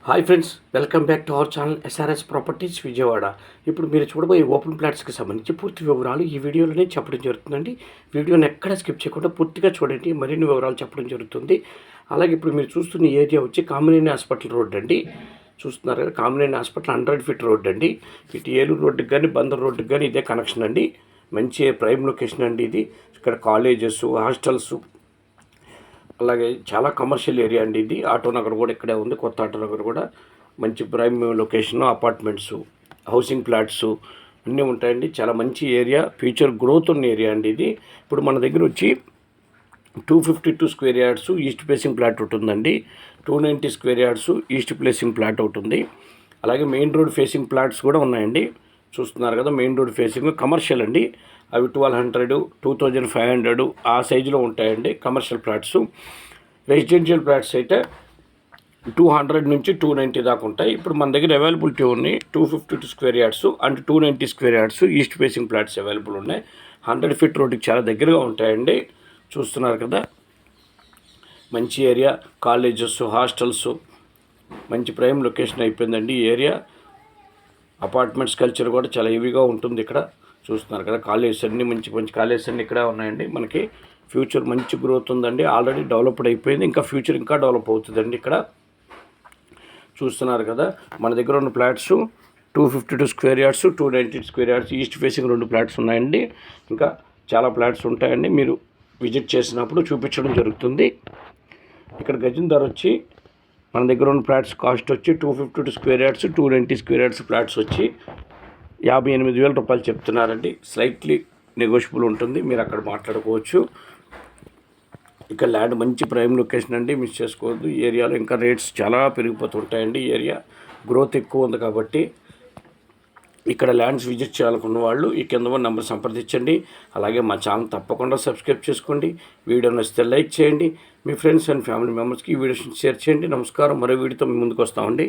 Hi friends, welcome back to our channel SRS properties Vijayawada. ఇప్పుడు మీరు చూడబోయే ఓపెన్ ప్లాట్స్కి సంబంధించి పూర్తి వివరాలు ఈ వీడియోలోనే చెప్పడం జరుగుతుందండి. వీడియోని ఎక్కడ స్కిప్ చేయకుండా పూర్తిగా చూడండి, మరిన్ని వివరాలు చెప్పడం జరుగుతుంది. అలాగే ఇప్పుడు మీరు చూస్తున్న ఏరియా వచ్చి కామినేని హాస్పిటల్ రోడ్ అండి. చూస్తున్నారు కదా, కామినేని హాస్పిటల్ 100 ఫీట్ రోడ్ అండి. ఇటు ఏలూరు రోడ్డుకి కానీ బందర్ రోడ్డుకి కానీ ఇదే కనెక్షన్ అండి. మంచి ప్రైమ్ లొకేషన్ అండి ఇది. ఇక్కడ కాలేజెస్, హాస్టల్స్, అలాగే చాలా కమర్షియల్ ఏరియా అండి ఇది. ఆటో నగర్ కూడా ఇక్కడే ఉంది, కొత్త ఆటో నగర్ కూడా. మంచి prime location, apartments, housing plots అన్నీ ఉంటాయండి. చాలా మంచి ఏరియా, ఫ్యూచర్ గ్రోత్ ఉన్న ఏరియా అండి ఇది. ఇప్పుడు మన దగ్గర వచ్చి 252 square yards east facing plot ఉంటుందండి. 290 square yards east facing plot ఉంటుంది. అలాగే మెయిన్ రోడ్ ఫేసింగ్ ప్లాట్స్ కూడా ఉన్నాయండి. చూస్తున్నారు కదా, మెయిన్ రోడ్ ఫేసింగ్ కమర్షియల్ అండి. అవి 1200, 2500 ఆ సైజులో ఉంటాయండి కమర్షియల్ ఫ్లాట్స్. రెసిడెన్షియల్ ఫ్లాట్స్ అయితే 200 నుంచి 290 దాకా ఉంటాయి. ఇప్పుడు మన దగ్గర అవైలబిలిటీ ఉన్నాయి 252 square yards and 290 square yards east facing flats available ఉన్నాయి. 100 ఫీట్ రోడ్డుకి చాలా దగ్గరగా ఉంటాయండి. చూస్తున్నారు కదా, మంచి ఏరియా, కాలేజెస్, హాస్టల్స్, మంచి ప్రైమ్ లొకేషన్ అయిపోయిందండి ఈ ఏరియా. అపార్ట్మెంట్స్ కల్చర్ కూడా చాలా హెవీగా ఉంటుంది ఇక్కడ. చూస్తున్నారు కదా, కాలేజెస్ అన్నీ మంచి మంచి కాలేజెస్ అన్నీ ఇక్కడ ఉన్నాయండి. మనకి ఫ్యూచర్ మంచి గ్రోత్ ఉందండి. ఆల్రెడీ డెవలప్డ్ అయిపోయింది, ఇంకా ఫ్యూచర్ ఇంకా డెవలప్ అవుతుందండి ఇక్కడ. చూస్తున్నారు కదా, మన దగ్గర ఉన్న flats 252 square yards, 290 square yards east facing 2 flats ఉన్నాయండి. ఇంకా చాలా ఫ్లాట్స్ ఉంటాయండి, మీరు విజిట్ చేసినప్పుడు చూపించడం జరుగుతుంది. ఇక్కడ గజం ధర వచ్చి మన దగ్గర ఉన్న ఫ్లాట్స్ కాస్ట్ వచ్చి 252 square yards, 290 square yards flats వచ్చి 58,000 రూపాయలు చెప్తున్నారండి. స్లైట్లీ నెగోషియబుల్ ఉంటుంది, మీరు అక్కడ మాట్లాడుకోవచ్చు. ఇక ల్యాండ్ మంచి ప్రైమ్ లొకేషన్ అండి, మిస్ చేసుకోవద్దు. ఈ ఏరియాలో ఇంకా రేట్స్ చాలా పెరిగిపోతుంటాయండి. ఈ ఏరియా గ్రోత్ ఎక్కువ ఉంది కాబట్టి ఇక్కడ ల్యాండ్స్ విజిట్ చేయాలనుకున్న వాళ్ళు ఈ కింద ఉన్న నెంబర్ సంప్రదించండి. అలాగే మా ఛానల్ తప్పకుండా సబ్స్క్రైబ్ చేసుకోండి. వీడియో నచ్చితే లైక్ చేయండి. మీ ఫ్రెండ్స్ అండ్ ఫ్యామిలీ మెంబర్స్కి ఈ వీడియోని షేర్ చేయండి. నమస్కారం, మరో వీడియోతో మీ ముందుకు వస్తామండి.